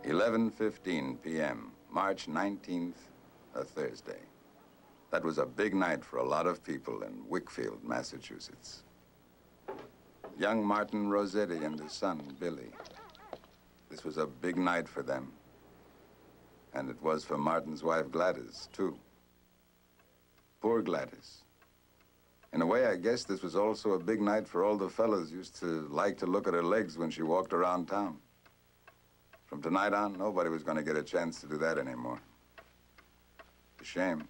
11:15 p.m., March 19th, a Thursday. That was a big night for a lot of people in Wickfield, Massachusetts. Young Martin Rossetti and his son, Billy. This was a big night for them. And it was for Martin's wife, Gladys, too. Poor Gladys. In a way, I guess this was also a big night for all the fellas who used to like to look at her legs when she walked around town. From tonight on, nobody was going to get a chance to do that anymore. A shame.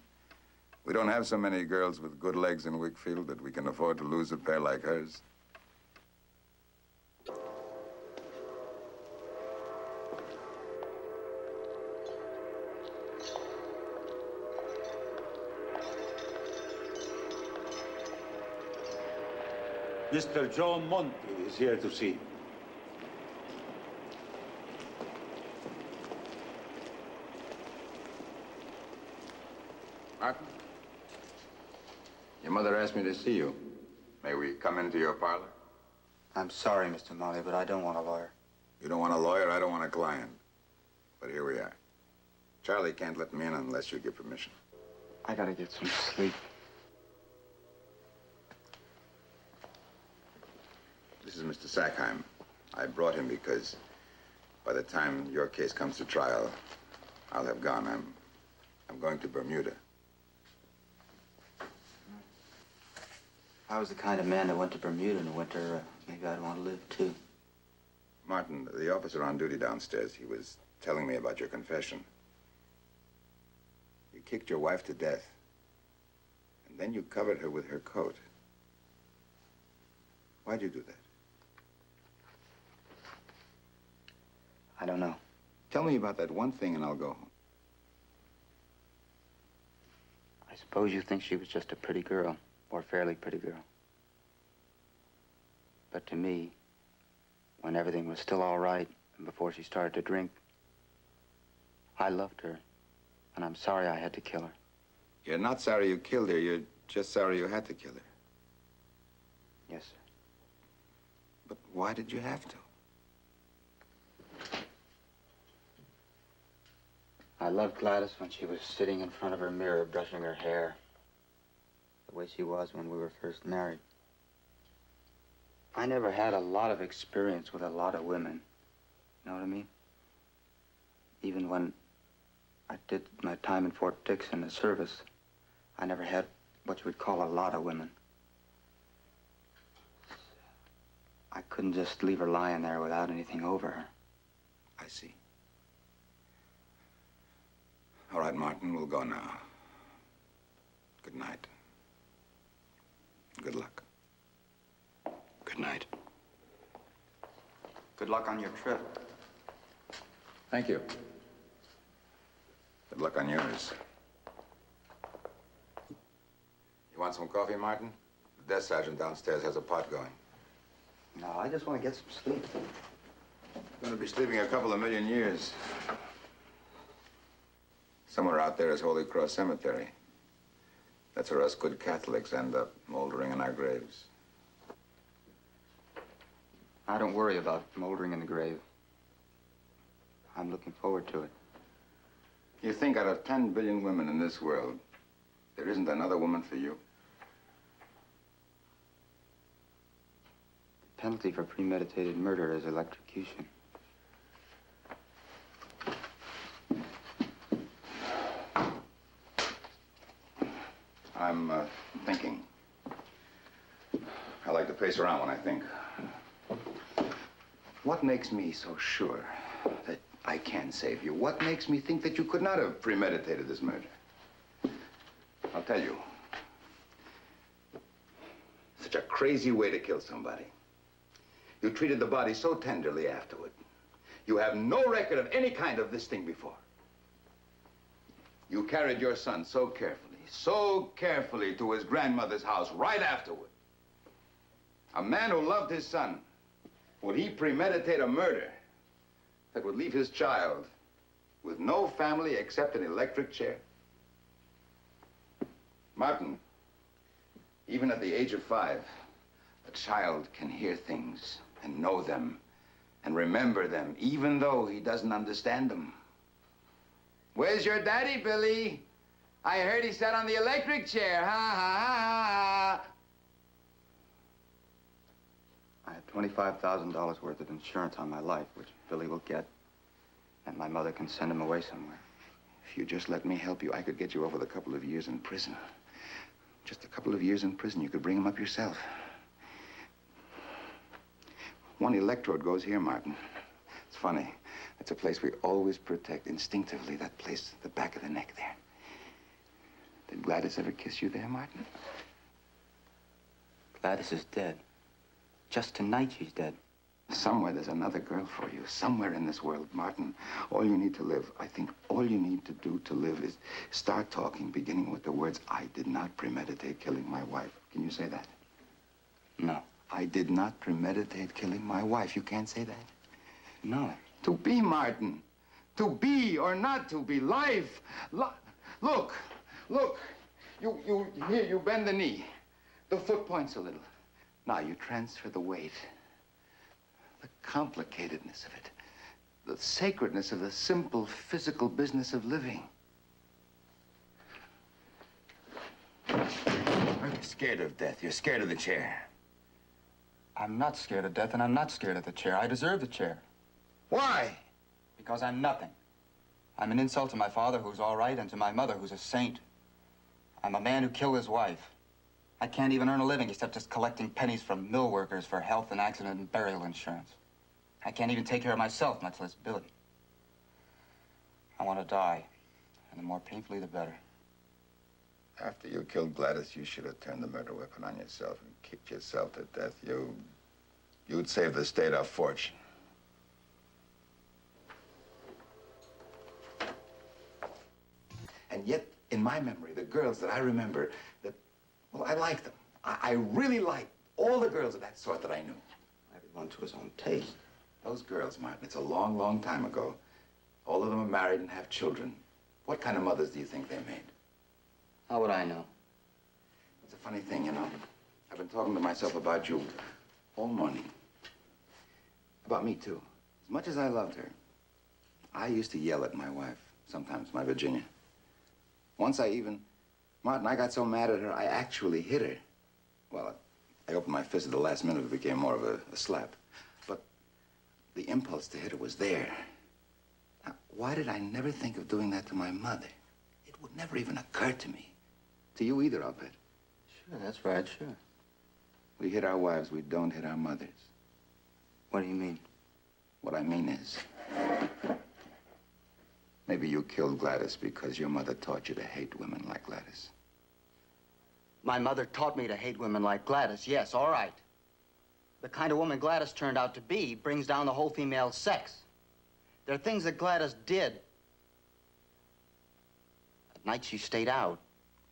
We don't have so many girls with good legs in Wickfield that we can afford to lose a pair like hers. Mr. Joe Monty is here to see you. Martin? Your mother asked me to see you. May we come into your parlor? I'm sorry, Mr. Molly, but I don't want a lawyer. You don't want a lawyer, I don't want a client. But here we are. Charlie can't let me in unless you give permission. I gotta get some sleep. This is Mr. Sackheim. I brought him because by the time your case comes to trial, I'll have gone. I'm going to Bermuda. If I was the kind of man that went to Bermuda in the winter, maybe I'd want to live too. Martin, the officer on duty downstairs, he was telling me about your confession. You kicked your wife to death, and then you covered her with her coat. Why'd you do that? I don't know. Tell me about that one thing and I'll go home. I suppose you think she was just a pretty girl, or a fairly pretty girl. But to me, when everything was still all right and before she started to drink, I loved her, and I'm sorry I had to kill her. You're not sorry you killed her, you're just sorry you had to kill her. Yes, sir. But why did you have to? I loved Gladys when she was sitting in front of her mirror brushing her hair, the way she was when we were first married. I never had a lot of experience with a lot of women. You know what I mean? Even when I did my time in Fort Dix in the service, I never had what you would call a lot of women. I couldn't just leave her lying there without anything over her. I see. All right, Martin, we'll go now. Good night. Good luck. Good night. Good luck on your trip. Thank you. Good luck on yours. You want some coffee, Martin? The desk sergeant downstairs has a pot going. No, I just want to get some sleep. You're going to be sleeping a couple of million years. Somewhere out there is Holy Cross Cemetery. That's where us good Catholics end up, moldering in our graves. I don't worry about moldering in the grave. I'm looking forward to it. You think out of 10 billion women in this world, there isn't another woman for you? The penalty for premeditated murder is electrocution. I'm thinking. I like to pace around when I think. What makes me so sure that I can save you? What makes me think that you could not have premeditated this murder? I'll tell you. Such a crazy way to kill somebody. You treated the body so tenderly afterward. You have no record of any kind of this thing before. You carried your son so carefully to his grandmother's house right afterward. A man who loved his son, would he premeditate a murder that would leave his child with no family except an electric chair? Martin, even at the age of 5, a child can hear things and know them and remember them, even though he doesn't understand them. Where's your daddy, Billy? I heard he sat on the electric chair. Ha, ha, ha, ha. I have $25,000 worth of insurance on my life, which Billy will get, and my mother can send him away somewhere. If you just let me help you, I could get you off with a couple of years in prison. Just a couple of years in prison. You could bring him up yourself. One electrode goes here, Martin. It's funny. That's a place we always protect instinctively, that place, the back of the neck there. Did Gladys ever kiss you there, Martin? Gladys is dead. Just tonight she's dead. Somewhere there's another girl for you. Somewhere in this world, Martin. All you need to live, I think all you need to do to live is start talking, beginning with the words, I did not premeditate killing my wife. Can you say that? No. I did not premeditate killing my wife. You can't say that? No. To be, Martin. To be or not to be. Life. Look. Here, you bend the knee. The foot points a little. Now you transfer the weight. The complicatedness of it. The sacredness of the simple physical business of living. You're scared of death. You're scared of the chair. I'm not scared of death, and I'm not scared of the chair. I deserve the chair. Why? Because I'm nothing. I'm an insult to my father, who's all right, and to my mother, who's a saint. I'm a man who killed his wife. I can't even earn a living except just collecting pennies from mill workers for health and accident and burial insurance. I can't even take care of myself, much less Billy. I want to die, and the more painfully, the better. After you killed Gladys, you should have turned the murder weapon on yourself and kicked yourself to death. You'd save the state a fortune. And yet, in my memory, the girls that I remember, well, I liked them. I really liked all the girls of that sort that I knew. Everyone to his own taste. Those girls, Martin, it's a long, long time ago. All of them are married and have children. What kind of mothers do you think they made? How would I know? It's a funny thing, you know. I've been talking to myself about you all morning. About me, too. As much as I loved her, I used to yell at my wife, sometimes, my Virginia. Once Martin, I got so mad at her, I actually hit her. Well, I opened my fist at the last minute. It became more of a slap. But the impulse to hit her was there. Now, why did I never think of doing that to my mother? It would never even occur to me. To you either, I'll bet. Sure, that's right, sure. We hit our wives, we don't hit our mothers. What do you mean? What I mean is, maybe you killed Gladys because your mother taught you to hate women like Gladys. My mother taught me to hate women like Gladys, yes, all right. The kind of woman Gladys turned out to be brings down the whole female sex. There are things that Gladys did. At night she stayed out.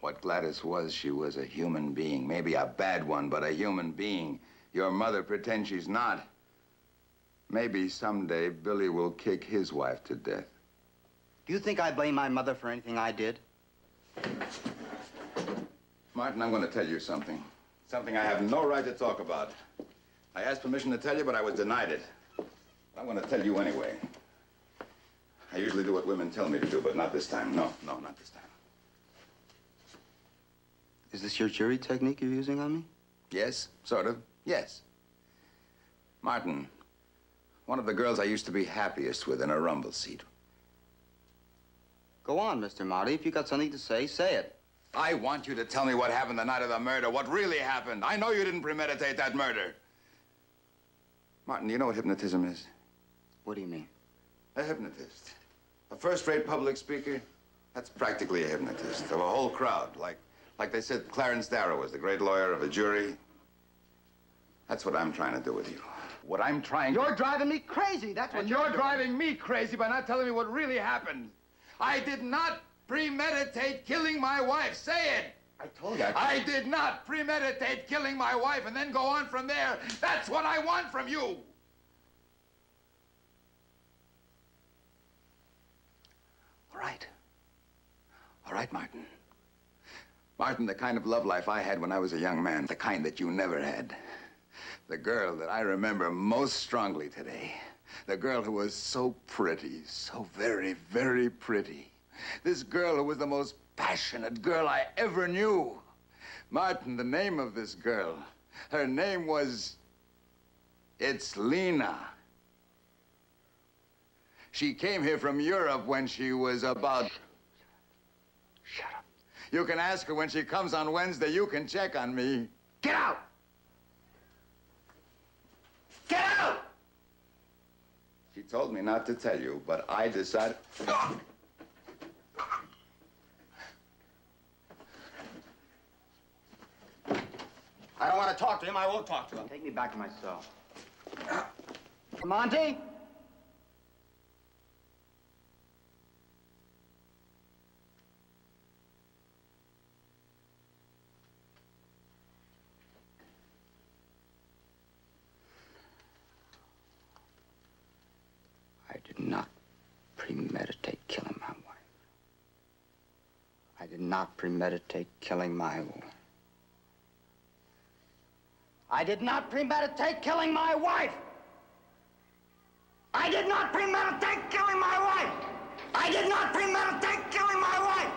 What Gladys was, she was a human being. Maybe a bad one, but a human being. Your mother pretends she's not. Maybe someday Billy will kick his wife to death. Do you think I blame my mother for anything I did? Martin, I'm going to tell you something. Something I have no right to talk about. I asked permission to tell you, but I was denied it. I'm going to tell you anyway. I usually do what women tell me to do, but not this time. No, not this time. Is this your jury technique you're using on me? Yes, sort of. Yes. Martin, one of the girls I used to be happiest with in a rumble seat. Go on, Mr. Marty. If you got something to say, say it. I want you to tell me what happened the night of the murder, what really happened. I know you didn't premeditate that murder. Martin, do you know what hypnotism is? What do you mean? A hypnotist. A first-rate public speaker. That's practically a hypnotist of a whole crowd. Like they said Clarence Darrow was the great lawyer of a jury. That's what I'm trying to do with you. What I'm trying to... You're driving me crazy. That's what you're driving me crazy by not telling me what really happened. I did not premeditate killing my wife. Say it. I told you. I did not premeditate killing my wife and then go on from there. That's what I want from you. All right. All right, Martin. Martin, the kind of love life I had when I was a young man, the kind that you never had. The girl that I remember most strongly today, The girl who was so pretty, so very, very pretty. This girl who was the most passionate girl I ever knew. Martin, the name of this girl, her name was... It's Lena. She came here from Europe when she was about... Shut up. You can ask her when she comes on Wednesday. You can check on me. Get out! Get out! She told me not to tell you, but I decided... I don't want to talk to him. I won't talk to him. Take me back to my cell. Monty? I did not premeditate killing my wife. I did not premeditate killing my wife. I did not premeditate killing my wife! I did not premeditate killing my wife! I did not premeditate killing my wife!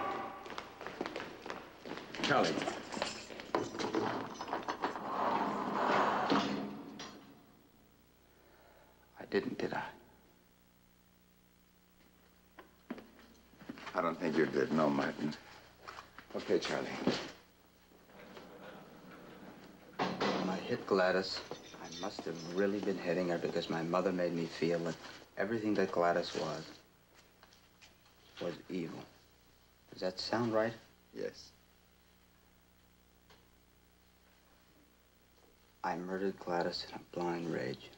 Charlie. I didn't, did I? I don't think you did, no, Martin. Okay, Charlie. When I hit Gladys, I must have really been hitting her because my mother made me feel that everything that Gladys was evil. Does that sound right? Yes. I murdered Gladys in a blind rage.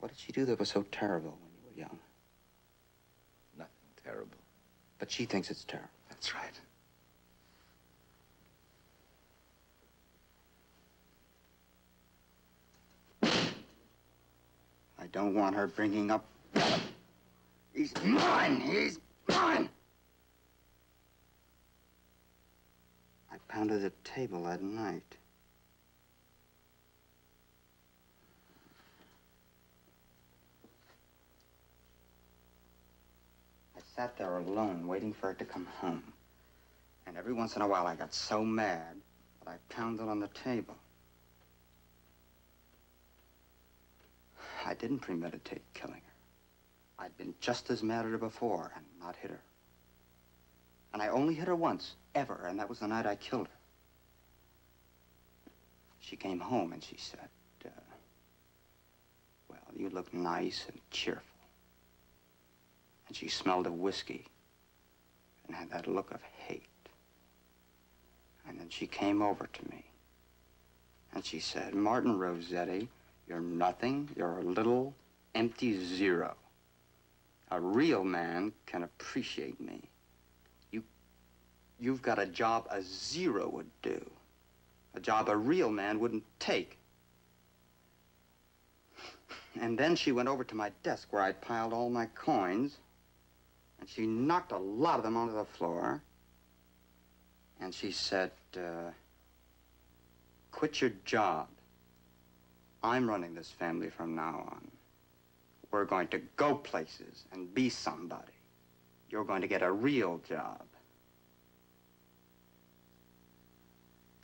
What did she do that was so terrible when you were young? Nothing terrible. But she thinks it's terrible. That's right. I don't want her bringing up... He's mine! He's mine! I pounded the table that night. I sat there alone, waiting for her to come home. And every once in a while, I got so mad that I pounded on the table. I didn't premeditate killing her. I'd been just as mad at her before and not hit her. And I only hit her once, ever, and that was the night I killed her. She came home and she said, well, you look nice and cheerful. And she smelled of whiskey and had that look of hate. And then she came over to me and she said, Martin Rossetti, you're nothing. You're a little empty zero. A real man can appreciate me. You've got a job a zero would do. A job a real man wouldn't take. And then she went over to my desk where I'd piled all my coins, and she knocked a lot of them onto the floor. And she said, quit your job. I'm running this family from now on. We're going to go places and be somebody. You're going to get a real job.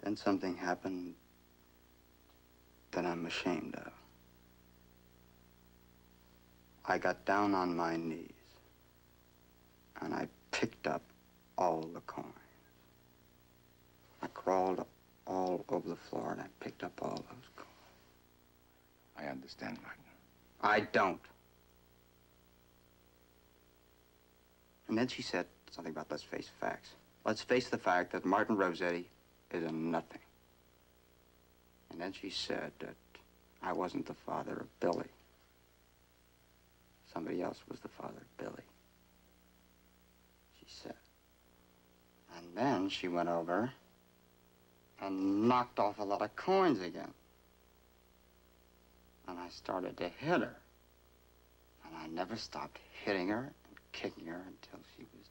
Then something happened that I'm ashamed of. I got down on my knees and I picked up all the coins. I crawled all over the floor and I picked up all those coins. I understand, Martin. I don't. And then she said something about let's face facts. Let's face the fact that Martin Rossetti is a nothing. And then she said that I wasn't the father of Billy. Somebody else was the father of Billy. She said. And then she went over and knocked off a lot of coins again. And I started to hit her. And I never stopped hitting her and kicking her until she was